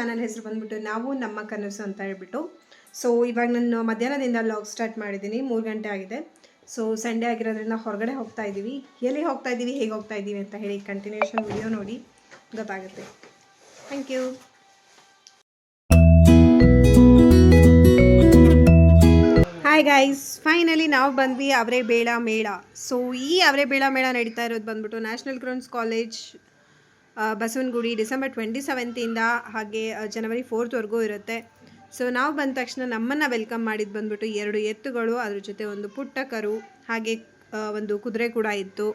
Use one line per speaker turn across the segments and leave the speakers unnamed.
Channel ಹೆಸರು ಬಂದ್ಬಿಟ್ಟು ನಾವು ನಮ್ಮ ಕನಸು ಅಂತ ಹೇಳ್ಬಿಟ್ಟು. ಸೊ ಇವಾಗ ನಾನು ಮಧ್ಯಾಹ್ನದಿಂದ ಲಾಗ್ ಸ್ಟಾರ್ಟ್ ಮಾಡಿದ್ದೀನಿ. 3 ಗಂಟೆ ಆಗಿದೆ. ಸೊ ಸಂಡೇ ಆಗಿರೋದ್ರಿಂದ ಹೊರಗಡೆ ಹೋಗ್ತಾ ಇದ್ದೀವಿ. ಎಲ್ಲಿ ಹೋಗ್ತಾ ಇದ್ದೀವಿ, ಹೇಗೆ ಹೋಗ್ತಾ ಇದ್ದೀವಿ ಅಂತ ಹೇಳಿ ಕಂಟಿನ್ಯೂಷನ್ ವಿಡಿಯೋ ನೋಡಿ ಗೊತ್ತಾಗುತ್ತೆ. Thank you. Hi guys, finally ನಾವು ಬಂದ್ವಿ ಅವರೇಬೇಳ ಮೇಳ. ಸೊ ಈ ಅವರೇಬೇಳ ಮೇಳ ನಡೀತಾ ಇರೋದು ಬಂದ್ಬಿಟ್ಟು national grounds college Basavanagudi December 27 ಹಾಗೆ ಜನವರಿ 4 ಇರುತ್ತೆ. ಸೊ ನಾವು ಬಂದ ತಕ್ಷಣ ನಮ್ಮನ್ನು ವೆಲ್ಕಮ್ ಮಾಡಿದ್ದು ಬಂದ್ಬಿಟ್ಟು 2 ಎತ್ತುಗಳು, ಅದ್ರ ಜೊತೆ ಒಂದು ಪುಟ್ಟ ಕರು, ಹಾಗೆ ಒಂದು ಕುದುರೆ ಕೂಡ ಇತ್ತು.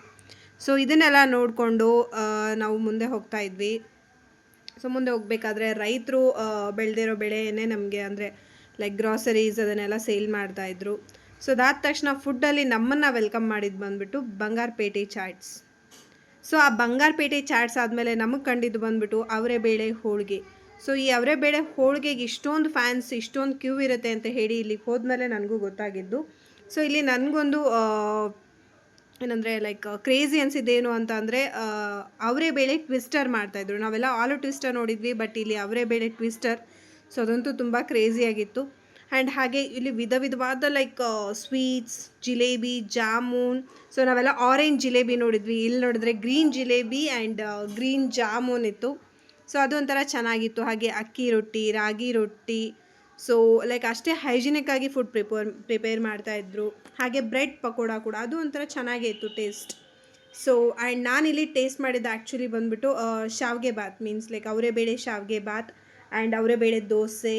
ಸೊ ಇದನ್ನೆಲ್ಲ ನೋಡಿಕೊಂಡು ನಾವು ಮುಂದೆ ಹೋಗ್ತಾ ಇದ್ವಿ. ಸೊ ಮುಂದೆ ಹೋಗಬೇಕಾದ್ರೆ ರೈತರು ಬೆಳೆದಿರೋ ಬೆಳೆಯನ್ನೇ ನಮಗೆ ಅಂದರೆ ಲೈಕ್ ಗ್ರಾಸರೀಸ್ ಅದನ್ನೆಲ್ಲ ಸೇಲ್ ಮಾಡ್ತಾಯಿದ್ರು. ಸೊ ಅದಾದ ತಕ್ಷಣ ಫುಡ್ಡಲ್ಲಿ ನಮ್ಮನ್ನು ವೆಲ್ಕಮ್ ಮಾಡಿದ್ದು ಬಂದುಬಿಟ್ಟು ಬಂಗಾರಪೇಟೆ ಚಾಟ್ಸ್. ಸೊ ಆ ಬಂಗಾರಪೇಟೆ ಚಾಟ್ಸ್ ಆದಮೇಲೆ ನಮಗೆ ಕಂಡಿದ್ದು ಬಂದುಬಿಟ್ಟು ಅವರೇಬೇಳೆ ಹೋಳಿಗೆ. ಸೊ ಈ ಅವರೇಬೇಳೆ ಹೋಳಿಗೆಗೆ ಇಷ್ಟೊಂದು ಫ್ಯಾನ್ಸ್, ಇಷ್ಟೊಂದು ಕ್ಯೂ ಇರುತ್ತೆ ಅಂತ ಹೇಳಿ ಇಲ್ಲಿಗೆ ಹೋದ್ಮೇಲೆ ನನಗೂ ಗೊತ್ತಾಗಿದ್ದು. ಸೊ ಇಲ್ಲಿ ನನಗೊಂದು ಏನಂದರೆ ಲೈಕ್ ಕ್ರೇಜಿ ಅನಿಸಿದ್ದೇನು ಅಂತ ಅಂದರೆ ಅವರೇಬೇಳೆ ಟ್ವಿಸ್ಟರ್ ಮಾಡ್ತಾಯಿದ್ರು. ನಾವೆಲ್ಲ ಆಲೂ ಟ್ವಿಸ್ಟರ್ ನೋಡಿದ್ವಿ, ಬಟ್ ಇಲ್ಲಿ ಅವರೇಬೇಳೆ ಟ್ವಿಸ್ಟರ್. ಸೊ ಅದಂತೂ ತುಂಬ ಕ್ರೇಜಿಯಾಗಿತ್ತು. ಆ್ಯಂಡ್ ಹಾಗೆ ಇಲ್ಲಿ ವಿಧವಾದ like sweets, jalebi, jamun. So ನಾವೆಲ್ಲ ಆರೆಂಜ್ ಜಿಲೇಬಿ ನೋಡಿದ್ವಿ, ಇಲ್ಲಿ ನೋಡಿದ್ರೆ green jalebi and green jamun ಇತ್ತು. ಸೊ ಅದು ಒಂಥರ ಚೆನ್ನಾಗಿತ್ತು. ಹಾಗೆ ಅಕ್ಕಿ ರೊಟ್ಟಿ, ರಾಗಿ ರೊಟ್ಟಿ. ಸೊ ಲೈಕ್ ಅಷ್ಟೇ ಹೈಜಿನಿಕ್ಕಾಗಿ ಫುಡ್ ಪ್ರಿಪೇರ್ ಮಾಡ್ತಾಯಿದ್ರು. ಹಾಗೆ ಬ್ರೆಡ್ ಪಕೋಡ ಕೂಡ, ಅದು ಒಂಥರ ಚೆನ್ನಾಗೇ ಇತ್ತು ಟೇಸ್ಟ್. ಸೊ ಆ್ಯಂಡ್ ನಾನಿಲ್ಲಿ ಟೇಸ್ಟ್ ಮಾಡಿದ್ದು ಆ್ಯಕ್ಚುಲಿ ಬಂದುಬಿಟ್ಟು ಶಾವಿಗೆ ಬಾತ್, ಮೀನ್ಸ್ ಲೈಕ್ ಅವರೇಬೇಳೆ ಶಾವಿಗೆ ಬಾತ್ ಆ್ಯಂಡ್ ಅವರೇಬೇಳೆ ದೋಸೆ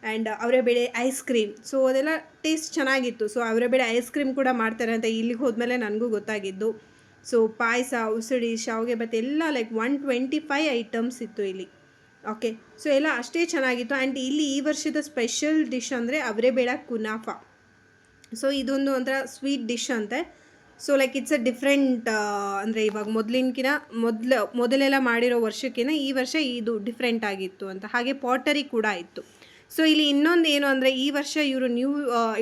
ಆ್ಯಂಡ್ ಅವರೇಬೇಳೆ ಐಸ್ ಕ್ರೀಮ್. ಸೊ ಅದೆಲ್ಲ ಟೇಸ್ಟ್ ಚೆನ್ನಾಗಿತ್ತು. ಸೊ ಅವರೇಬೇಳೆ ಐಸ್ ಕ್ರೀಮ್ ಕೂಡ ಮಾಡ್ತಾರೆ ಅಂತ ಇಲ್ಲಿಗೆ ಹೋದ್ಮೇಲೆ ನನಗೂ ಗೊತ್ತಾಗಿದ್ದು. ಸೊ ಪಾಯಸ, ಉಸಳಿ, ಶಾವಿಗೆ ಬಾತ್ ಎಲ್ಲ ಲೈಕ್ 125 ಐಟಮ್ಸ್ ಇತ್ತು ಇಲ್ಲಿ. ಓಕೆ, ಸೊ ಎಲ್ಲ ಅಷ್ಟೇ ಚೆನ್ನಾಗಿತ್ತು. ಆ್ಯಂಡ್ ಇಲ್ಲಿ ಈ ವರ್ಷದ ಸ್ಪೆಷಲ್ ಡಿಶ್ ಅಂದರೆ ಅವರೇಬೇಳೆ ಕುನಾಫಾ. ಸೊ ಇದೊಂದು ಒಂಥರ ಸ್ವೀಟ್ ಡಿಶ್ ಅಂತೆ. So like it's a different, ಅಂದರೆ ಇವಾಗ ಮೊದಲೆಲ್ಲ ಮಾಡಿರೋ ವರ್ಷಕ್ಕಿಂತ ಈ ವರ್ಷ ಇದು ಡಿಫ್ರೆಂಟ್ ಆಗಿತ್ತು ಅಂತ. ಹಾಗೆ ಪಾಟರಿ ಕೂಡ ಇತ್ತು. ಸೊ ಇಲ್ಲಿ ಇನ್ನೊಂದು ಏನು ಅಂದರೆ ಈ ವರ್ಷ ಇವರು ನ್ಯೂ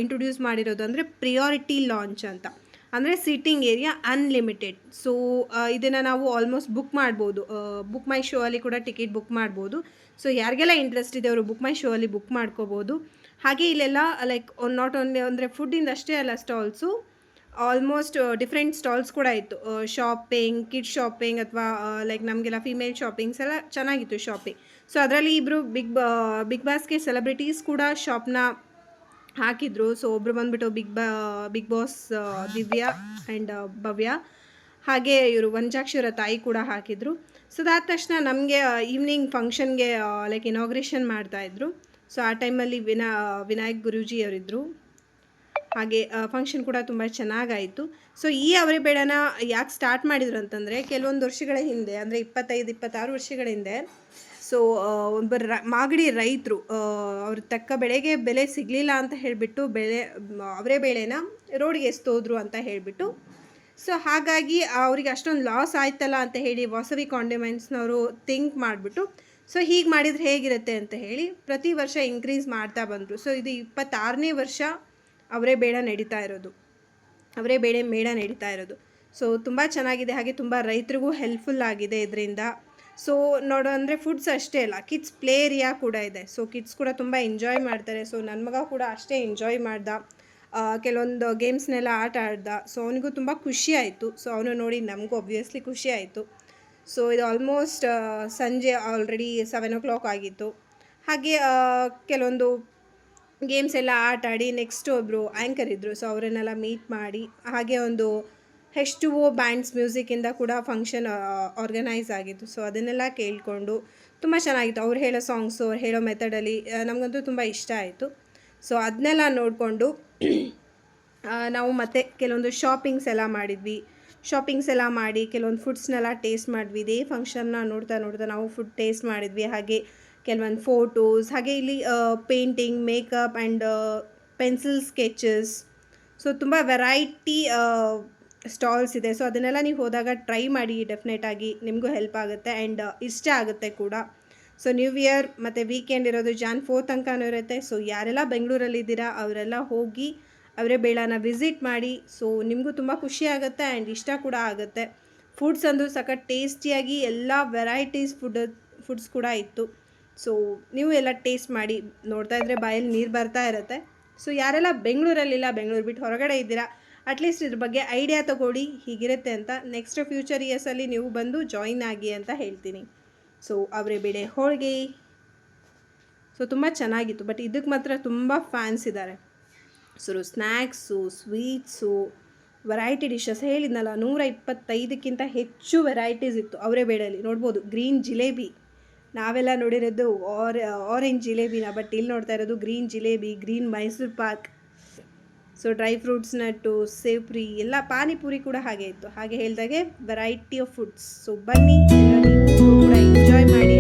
ಇಂಟ್ರೊಡ್ಯೂಸ್ ಮಾಡಿರೋದು ಅಂದರೆ ಪ್ರಿಯಾರಿಟಿ ಲಾಂಚ್ ಅಂತ, ಅಂದರೆ ಸಿಟ್ಟಿಂಗ್ ಏರಿಯಾ ಅನ್ಲಿಮಿಟೆಡ್. ಸೊ ಇದನ್ನು ನಾವು ಆಲ್ಮೋಸ್ಟ್ ಬುಕ್ ಮಾಡ್ಬೋದು. ಬುಕ್ ಮೈ ಶೋ ಅಲ್ಲಿ ಕೂಡ ಟಿಕೆಟ್ ಬುಕ್ ಮಾಡ್ಬೋದು. ಸೊ ಯಾರಿಗೆಲ್ಲ ಇಂಟ್ರೆಸ್ಟ್ ಇದೆ ಅವರು ಬುಕ್ ಮೈ ಶೋ ಅಲ್ಲಿ ಬುಕ್ ಮಾಡ್ಕೋಬೋದು. ಹಾಗೆ ಇಲ್ಲೆಲ್ಲ ಲೈಕ್ ನಾಟ್ ಓನ್ಲಿ ಅಂದರೆ ಫುಡ್ಡಿಂದ ಅಷ್ಟೇ ಅಲ್ಲ, ಸ್ಟಾಲ್ಸು ಆಲ್ಮೋಸ್ಟ್ ಡಿಫ್ರೆಂಟ್ ಸ್ಟಾಲ್ಸ್ ಕೂಡ ಇತ್ತು. ಶಾಪಿಂಗ್, ಕಿಡ್ ಶಾಪಿಂಗ್ ಅಥವಾ ಲೈಕ್ ನಮಗೆಲ್ಲ ಫಿಮೇಲ್ ಶಾಪಿಂಗ್ಸ್ ಎಲ್ಲ ಚೆನ್ನಾಗಿತ್ತು ಶಾಪಿಂಗ್. ಸೊ ಅದರಲ್ಲಿ ಇಬ್ಬರು ಬಿಗ್ ಬಾಸ್ಗೆ ಸೆಲೆಬ್ರಿಟೀಸ್ ಕೂಡ ಶಾಪ್ನ ಹಾಕಿದ್ರು. ಸೊ ಒಬ್ಬರು ಬಂದುಬಿಟ್ಟು ಬಿಗ್ ಬಾಸ್ ದಿವ್ಯಾ ಆ್ಯಂಡ್ ಭವ್ಯ, ಹಾಗೆ ಇವರು ವಂಚಾಕ್ಷರ ತಾಯಿ ಕೂಡ ಹಾಕಿದರು. ಸೊ ಅದಾದ ತಕ್ಷಣ ನಮಗೆ ಈವ್ನಿಂಗ್ ಫಂಕ್ಷನ್ಗೆ ಲೈಕ್ ಇನಾಗ್ರೇಷನ್ ಮಾಡ್ತಾಯಿದ್ರು. ಸೊ ಆ ಟೈಮಲ್ಲಿ ವಿನಾಯಕ್ ಗುರೂಜಿ ಅವರಿದ್ದರು. ಹಾಗೆ ಫಂಕ್ಷನ್ ಕೂಡ ತುಂಬ ಚೆನ್ನಾಗಾಯಿತು. ಸೊ ಈ ಅವರೇಬೇಳೆನ ಯಾಕೆ ಸ್ಟಾರ್ಟ್ ಮಾಡಿದ್ರು ಅಂತಂದರೆ ಕೆಲವೊಂದು ವರ್ಷಗಳ ಹಿಂದೆ, ಅಂದರೆ 25-26 ವರ್ಷಗಳ ಹಿಂದೆ, ಸೊ ಒಬ್ಬರು ಮಾಗಡಿ ರೈತರು ಅವ್ರ ತಕ್ಕ ಬೆಲೆ ಸಿಗಲಿಲ್ಲ ಅಂತ ಹೇಳಿಬಿಟ್ಟು ಅವರೇಬೇಳೆನ ರೋಡ್ಗೆ ಎಸ್ತೋದ್ರು ಅಂತ ಹೇಳಿಬಿಟ್ಟು. ಸೊ ಹಾಗಾಗಿ ಅವ್ರಿಗೆ ಅಷ್ಟೊಂದು ಲಾಸ್ ಆಯ್ತಲ್ಲ ಅಂತ ಹೇಳಿ ವಾಸವಿ ಕಾಂಡಿಮೆಂಟ್ಸ್ನವರು ಥಿಂಕ್ ಮಾಡಿಬಿಟ್ಟು ಸೊ ಹೀಗೆ ಮಾಡಿದರೆ ಹೇಗಿರುತ್ತೆ ಅಂತ ಹೇಳಿ ಪ್ರತಿ ವರ್ಷ ಇನ್ಕ್ರೀಸ್ ಮಾಡ್ತಾ ಬಂದರು. ಸೊ ಇದು 26ನೇ ವರ್ಷ ಅವರೇಬೇಳೆ ಮೇಳ ನಡೀತಾ ಇರೋದು. ಸೊ ತುಂಬ ಚೆನ್ನಾಗಿದೆ. ಹಾಗೆ ತುಂಬ ರೈತರಿಗೂ ಹೆಲ್ಪ್ಫುಲ್ ಆಗಿದೆ ಇದರಿಂದ. ಸೊ ನೋಡೋ ಅಂದರೆ ಫುಡ್ಸ್ ಅಷ್ಟೇ ಅಲ್ಲ, ಕಿಡ್ಸ್ ಪ್ಲೇ ಏರಿಯಾ ಕೂಡ ಇದೆ. ಸೊ ಕಿಡ್ಸ್ ಕೂಡ ತುಂಬ ಎಂಜಾಯ್ ಮಾಡ್ತಾರೆ. ಸೊ ನನ್ನ ಮಗ ಕೂಡ ಅಷ್ಟೇ ಎಂಜಾಯ್ ಮಾಡ್ದ, ಕೆಲವೊಂದು ಗೇಮ್ಸ್ನೆಲ್ಲ ಆಟ ಆಡ್ದ. ಸೊ ಅವನಿಗೂ ತುಂಬ ಖುಷಿ ಆಯಿತು. ಸೊ ಅವನು ನೋಡಿ ನಮಗೂ ಒಬ್ವಿಯಸ್ಲಿ ಖುಷಿ ಆಯಿತು. ಸೊ ಇದು ಆಲ್ಮೋಸ್ಟ್ ಸಂಜೆ ಆಲ್ರೆಡಿ 7 o'clock ಆಗಿತ್ತು. ಹಾಗೆ ಕೆಲವೊಂದು ಗೇಮ್ಸ್ ಎಲ್ಲ ಆಟ ಆಡಿ ನೆಕ್ಸ್ಟ್ ಒಬ್ಬರು ಆ್ಯಂಕರ್ ಇದ್ದರು. ಸೊ ಅವರನ್ನೆಲ್ಲ ಮೀಟ್ ಮಾಡಿ, ಹಾಗೆ ಒಂದು H2O ಬ್ಯಾಂಡ್ಸ್ ಮ್ಯೂಸಿಕ್ಕಿಂದ ಕೂಡ ಫಂಕ್ಷನ್ ಆರ್ಗನೈಸ್ ಆಗಿತ್ತು. ಸೊ ಅದನ್ನೆಲ್ಲ ಕೇಳಿಕೊಂಡು ತುಂಬ ಚೆನ್ನಾಗಿತ್ತು. ಅವ್ರು ಹೇಳೋ ಸಾಂಗ್ಸು, ಅವ್ರು ಹೇಳೋ ಮೆಥಡಲ್ಲಿ ನಮಗಂತೂ ತುಂಬ ಇಷ್ಟ ಆಯಿತು. ಸೊ ಅದನ್ನೆಲ್ಲ ನೋಡಿಕೊಂಡು ನಾವು ಮತ್ತೆ ಕೆಲವೊಂದು ಶಾಪಿಂಗ್ಸ್ ಎಲ್ಲ ಮಾಡಿ ಕೆಲವೊಂದು ಫುಡ್ಸ್ನೆಲ್ಲ ಟೇಸ್ಟ್ ಮಾಡಿದ್ವಿ. ಇದೇ ಫಂಕ್ಷನ್ನ ನೋಡ್ತಾ ನಾವು ಫುಡ್ ಟೇಸ್ಟ್ ಮಾಡಿದ್ವಿ. ಹಾಗೆ ಕೆಲವೊಂದು ಫೋಟೋಸ್, ಹಾಗೆ ಇಲ್ಲಿ painting, makeup and pencil sketches. So ತುಂಬ ವೆರೈಟಿ ಸ್ಟಾಲ್ಸ್ ಇದೆ. ಸೊ ಅದನ್ನೆಲ್ಲ ನೀವು ಹೋದಾಗ ಟ್ರೈ ಮಾಡಿ, ಡೆಫಿನೆಟಾಗಿ ನಿಮಗೂ ಹೆಲ್ಪ್ ಆಗುತ್ತೆ ಆ್ಯಂಡ್ ಇಷ್ಟ ಆಗುತ್ತೆ ಕೂಡ. ಸೊ ನ್ಯೂ ಇಯರ್ ಮತ್ತು ವೀಕೆಂಡ್ ಇರೋದು Jan 4 ತನಕನೂ ಇರುತ್ತೆ. ಸೊ ಯಾರೆಲ್ಲ ಬೆಂಗಳೂರಲ್ಲಿದ್ದೀರಾ ಅವರೆಲ್ಲ ಹೋಗಿ ಅವರೇಬೇಳನ ವಿಸಿಟ್ ಮಾಡಿ. ಸೊ ನಿಮಗೂ ತುಂಬ ಖುಷಿ ಆಗುತ್ತೆ ಆ್ಯಂಡ್ ಇಷ್ಟ ಕೂಡ ಆಗುತ್ತೆ. ಫುಡ್ಸ್ ಅಂದು ಸಖತ್ ಟೇಸ್ಟಿಯಾಗಿ ಎಲ್ಲ ವೆರೈಟೀಸ್ ಫುಡ್ಸ್ ಕೂಡ ಇತ್ತು. ಸೊ ನೀವು ಎಲ್ಲ ಟೇಸ್ಟ್ ಮಾಡಿ, ನೋಡ್ತಾ ಇದ್ದರೆ ಬಾಯಲ್ಲಿ ನೀರು ಬರ್ತಾ ಇರುತ್ತೆ. ಸೊ ಯಾರೆಲ್ಲ ಬೆಂಗಳೂರಲ್ಲಿಲ್ಲ, ಬೆಂಗಳೂರು ಬಿಟ್ಟು ಹೊರಗಡೆ ಇದ್ದೀರಾ, ಅಟ್ಲೀಸ್ಟ್ ಇದ್ರ ಬಗ್ಗೆ ಐಡಿಯಾ ತೊಗೊಳ್ಳಿ ಹೀಗಿರುತ್ತೆ ಅಂತ. ನೆಕ್ಸ್ಟ್ ಫ್ಯೂಚರ್ ಇಯರ್ಸಲ್ಲಿ ನೀವು ಬಂದು ಜಾಯಿನ್ ಆಗಿ ಅಂತ ಹೇಳ್ತೀನಿ. ಸೊ ಅವರೇ ಬೇಳೆ ಹೋಳಿಗೆ ಸೊ ತುಂಬ ಚೆನ್ನಾಗಿತ್ತು, ಬಟ್ ಇದಕ್ಕೆ ಮಾತ್ರ ತುಂಬ ಫ್ಯಾನ್ಸ್ ಇದ್ದಾರೆ. So snacks, sweets, variety dishes ಹೇಳಿದ್ನಲ್ಲ, 125ಕ್ಕಿಂತ ಹೆಚ್ಚು ವೆರೈಟೀಸ್ ಇತ್ತು ಅವರೇ ಬೇಳೆಯಲ್ಲಿ. ನೋಡ್ಬೋದು ಗ್ರೀನ್ ಜಿಲೇಬಿ, ನಾವೆಲ್ಲ ನೋಡಿರೋದು ಆರೆಂಜ್ ಜಿಲೇಬಿನ, ಬಟ್ ಇಲ್ಲಿ ನೋಡ್ತಾ ಇರೋದು green jalebi, green Mysore pak. So dry fruits, nut, sev puri ಎಲ್ಲ, ಪಾನಿಪುರಿ ಕೂಡ ಹಾಗೆ ಇತ್ತು. ಹಾಗೆ ಹೇಳಿದಾಗೆ ವೆರೈಟಿ ಆಫ್ ಫುಡ್ಸ್. ಸೊ ಬನ್ನಿ, ಎಲ್ಲ ನೀವು ಕೂಡ ಎಂಜಾಯ್ ಮಾಡಿ.